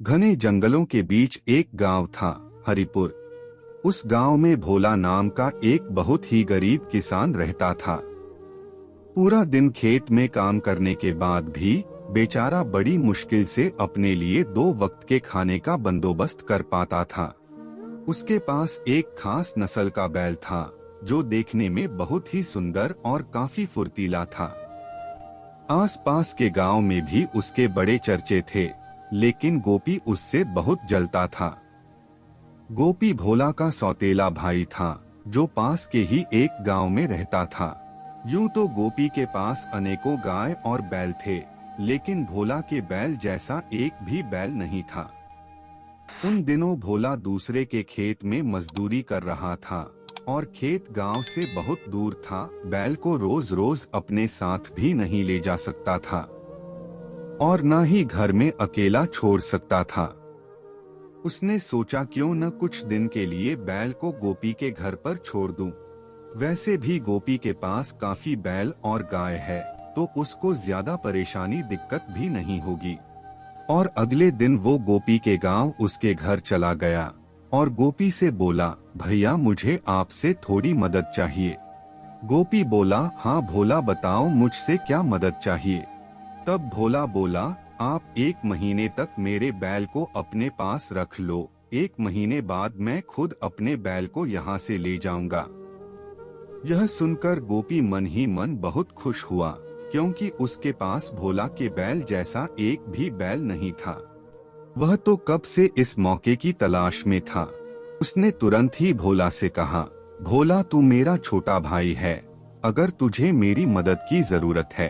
घने जंगलों के बीच एक गांव था, हरिपुर। उस गांव में भोला नाम का एक बहुत ही गरीब किसान रहता था। पूरा दिन खेत में काम करने के बाद भी बेचारा बड़ी मुश्किल से अपने लिए 2 वक्त के खाने का बंदोबस्त कर पाता था। उसके पास एक खास नस्ल का बैल था, जो देखने में बहुत ही सुंदर और काफी फुर्तीला था। आसपास के गांव में भी उसके बड़े चर्चे थे, लेकिन गोपी उससे बहुत जलता था। गोपी भोला का सौतेला भाई था, जो पास के ही एक गांव में रहता था। यूं तो गोपी के पास अनेकों गाय और बैल थे, लेकिन भोला के बैल जैसा एक भी बैल नहीं था। उन दिनों भोला दूसरे के खेत में मजदूरी कर रहा था, और खेत गांव से बहुत दूर था। बैल को रोज रोज अपने साथ भी नहीं ले जा सकता था, और न ही घर में अकेला छोड़ सकता था। उसने सोचा क्यों न कुछ दिन के लिए बैल को गोपी के घर पर छोड़ दूं। वैसे भी गोपी के पास काफी बैल और गाय है, तो उसको ज्यादा परेशानी दिक्कत भी नहीं होगी। और अगले दिन वो गोपी के गांव उसके घर चला गया और गोपी से बोला, भैया मुझे आपसे थोड़ी मदद चाहिए। गोपी बोला, हाँ भोला बताओ मुझसे क्या मदद चाहिए। तब भोला बोला, आप 1 महीने तक मेरे बैल को अपने पास रख लो। 1 महीने बाद मैं खुद अपने बैल को यहाँ से ले जाऊंगा। यह सुनकर गोपी मन ही मन बहुत खुश हुआ, क्योंकि उसके पास भोला के बैल जैसा एक भी बैल नहीं था। वह तो कब से इस मौके की तलाश में था। उसने तुरंत ही भोला से कहा, भोला तू मेरा छोटा भाई है, अगर तुझे मेरी मदद की जरूरत है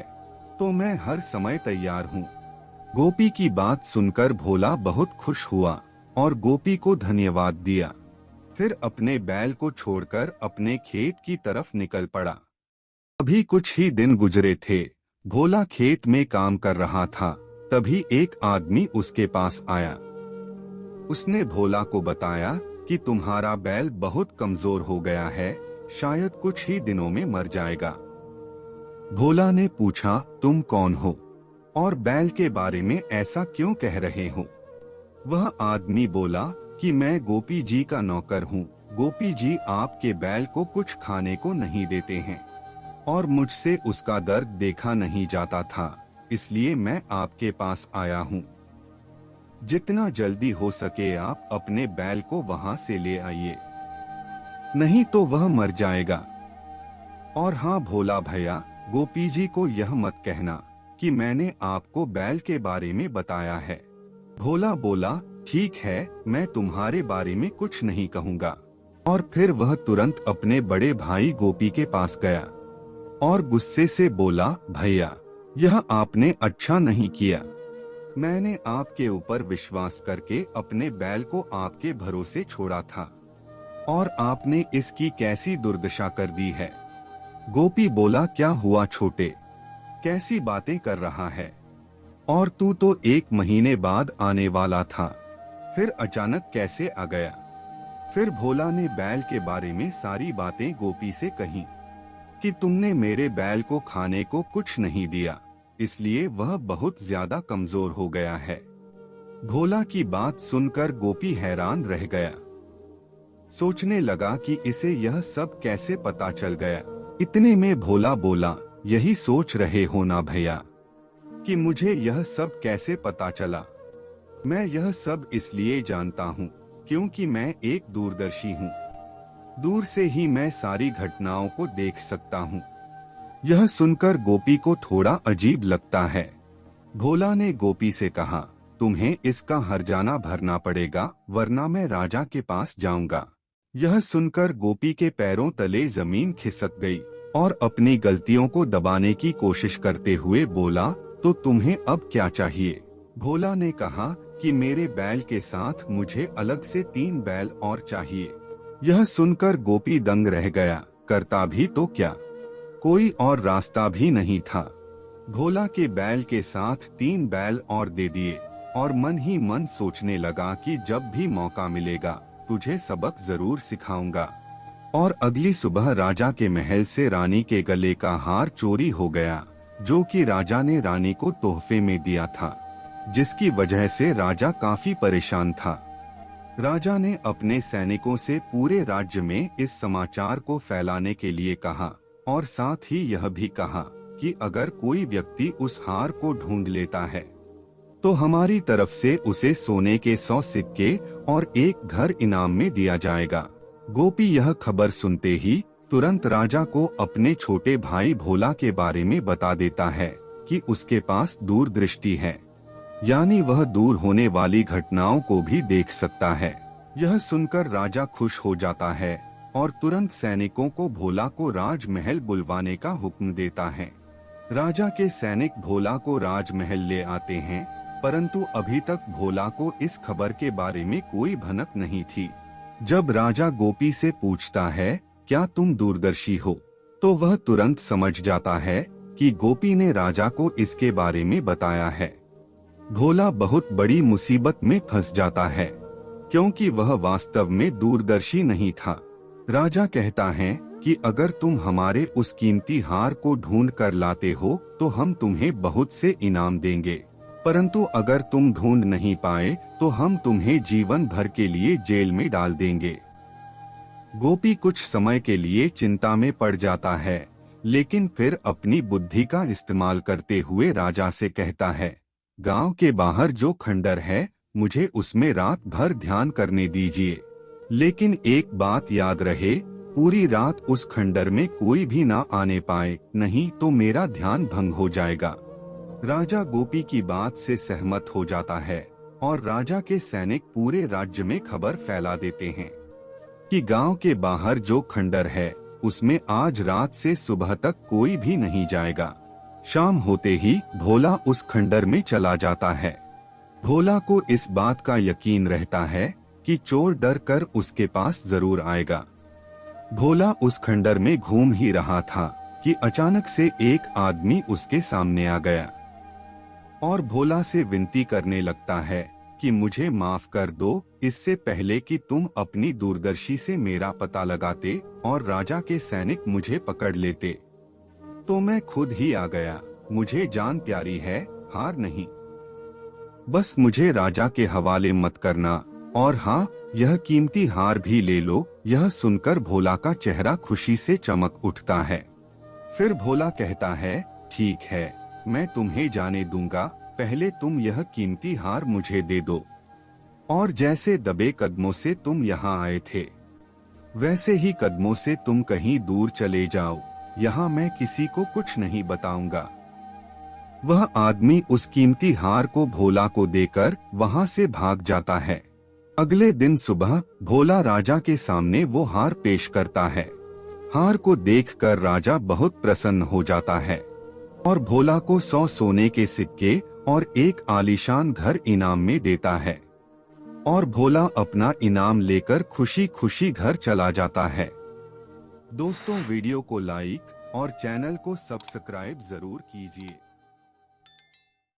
तो मैं हर समय तैयार हूँ। गोपी की बात सुनकर भोला बहुत खुश हुआ और गोपी को धन्यवाद दिया। फिर अपने बैल को छोड़कर अपने खेत की तरफ निकल पड़ा। अभी कुछ ही दिन गुजरे थे। भोला खेत में काम कर रहा था, तभी एक आदमी उसके पास आया। उसने भोला को बताया कि तुम्हारा बैल बहुत कमजोर हो गया है, शायद कुछ ही दिनों में मर जाएगा। भोला ने पूछा, तुम कौन हो और बैल के बारे में ऐसा क्यों कह रहे हो? वह आदमी बोला कि मैं गोपी जी का नौकर हूँ। गोपी जी आपके बैल को कुछ खाने को नहीं देते हैं, और मुझसे उसका दर्द देखा नहीं जाता था, इसलिए मैं आपके पास आया हूँ। जितना जल्दी हो सके आप अपने बैल को वहाँ से ले आइए, नहीं तो वह मर जाएगा। और हाँ भोला भैया, गोपी जी को यह मत कहना कि मैंने आपको बैल के बारे में बताया है। भोला बोला, ठीक है, मैं तुम्हारे बारे में कुछ नहीं कहूँगा। और फिर वह तुरंत अपने बड़े भाई गोपी के पास गया और गुस्से से बोला, भैया यह आपने अच्छा नहीं किया। मैंने आपके ऊपर विश्वास करके अपने बैल को आपके भरोसे छोड़ा था, और आपने इसकी कैसी दुर्दशा कर दी है। गोपी बोला, क्या हुआ छोटे, कैसी बातें कर रहा है? और तू तो 1 महीने बाद आने वाला था, फिर अचानक कैसे आ गया? फिर भोला ने बैल के बारे में सारी बातें गोपी से कही कि तुमने मेरे बैल को खाने को कुछ नहीं दिया, इसलिए वह बहुत ज्यादा कमजोर हो गया है। भोला की बात सुनकर गोपी हैरान रह गया। सोचने लगा कि इसे यह सब कैसे पता चल गया। इतने में भोला बोला, यही सोच रहे हो ना भैया कि मुझे यह सब कैसे पता चला? मैं यह सब इसलिए जानता हूँ क्योंकि मैं एक दूरदर्शी हूँ। दूर से ही मैं सारी घटनाओं को देख सकता हूँ। यह सुनकर गोपी को थोड़ा अजीब लगता है। भोला ने गोपी से कहा, तुम्हें इसका हर्जाना भरना पड़ेगा, वरना मैं राजा के पास जाऊंगा। यह सुनकर गोपी के पैरों तले जमीन खिसक गई और अपनी गलतियों को दबाने की कोशिश करते हुए बोला, तो तुम्हें अब क्या चाहिए? भोला ने कहा कि मेरे बैल के साथ मुझे अलग से 3 बैल और चाहिए। यह सुनकर गोपी दंग रह गया, करता भी तो क्या, कोई और रास्ता भी नहीं था। भोला के बैल के साथ 3 बैल और दे दिए और मन ही मन सोचने लगा कि जब भी मौका मिलेगा तुझे सबक जरूर सिखाऊंगा। और अगली सुबह राजा के महल से रानी के गले का हार चोरी हो गया, जो कि राजा ने रानी को तोहफे में दिया था। जिसकी वजह से राजा काफी परेशान था। राजा ने अपने सैनिकों से पूरे राज्य में इस समाचार को फैलाने के लिए कहा और साथ ही यह भी कहा कि अगर कोई व्यक्ति उस हार को ढूंढ लेता है तो हमारी तरफ से उसे सोने के 100 सिक्के और एक घर इनाम में दिया जाएगा। गोपी यह खबर सुनते ही तुरंत राजा को अपने छोटे भाई भोला के बारे में बता देता है कि उसके पास दूरदृष्टि है, यानी वह दूर होने वाली घटनाओं को भी देख सकता है। यह सुनकर राजा खुश हो जाता है और तुरंत सैनिकों को भोला को राजमहल बुलवाने का हुक्म देता है। राजा के सैनिक भोला को राजमहल ले आते हैं, परंतु अभी तक भोला को इस खबर के बारे में कोई भनक नहीं थी। जब राजा गोपी से पूछता है क्या तुम दूरदर्शी हो, तो वह तुरंत समझ जाता है कि गोपी ने राजा को इसके बारे में बताया है। भोला बहुत बड़ी मुसीबत में फंस जाता है क्योंकि वह वास्तव में दूरदर्शी नहीं था। राजा कहता है कि अगर तुम हमारे उस कीमती हार को ढूंढ कर लाते हो तो हम तुम्हें बहुत से इनाम देंगे, परंतु अगर तुम ढूंढ नहीं पाए तो हम तुम्हें जीवन भर के लिए जेल में डाल देंगे। गोपी कुछ समय के लिए चिंता में पड़ जाता है, लेकिन फिर अपनी बुद्धि का इस्तेमाल करते हुए राजा से कहता है, गांव के बाहर जो खंडर है मुझे उसमें रात भर ध्यान करने दीजिए, लेकिन एक बात याद रहे, पूरी रात उस खंडर में कोई भी ना आने पाए, नहीं तो मेरा ध्यान भंग हो जाएगा। राजा गोपी की बात से सहमत हो जाता है और राजा के सैनिक पूरे राज्य में खबर फैला देते हैं कि गांव के बाहर जो खंडर है उसमें आज रात से सुबह तक कोई भी नहीं जाएगा। शाम होते ही भोला उस खंडर में चला जाता है। भोला को इस बात का यकीन रहता है कि चोर डर कर उसके पास जरूर आएगा। भोला उस खंडर में घूम ही रहा था कि अचानक से एक आदमी उसके सामने आ गया और भोला से विनती करने लगता है कि मुझे माफ कर दो, इससे पहले कि तुम अपनी दूरदर्शी से मेरा पता लगाते और राजा के सैनिक मुझे पकड़ लेते तो मैं खुद ही आ गया। मुझे जान प्यारी है, हार नहीं। बस मुझे राजा के हवाले मत करना, और हाँ, यह कीमती हार भी ले लो। यह सुनकर भोला का चेहरा खुशी से चमक उठता है। फिर भोला कहता है, ठीक है, मैं तुम्हें जाने दूंगा, पहले तुम यह कीमती हार मुझे दे दो। और जैसे दबे कदमों से तुम यहाँ आए थे वैसे ही कदमों से तुम कहीं दूर चले जाओ, यहाँ मैं किसी को कुछ नहीं बताऊंगा। वह आदमी उस कीमती हार को भोला को देकर वहाँ से भाग जाता है। अगले दिन सुबह भोला राजा के सामने वो हार पेश करता है। हार को देखकर राजा बहुत प्रसन्न हो जाता है और भोला को 100 सोने के सिक्के और एक आलीशान घर इनाम में देता है और भोला अपना इनाम लेकर खुशी खुशी घर चला जाता है। दोस्तों, वीडियो को लाइक और चैनल को सब्सक्राइब जरूर कीजिए।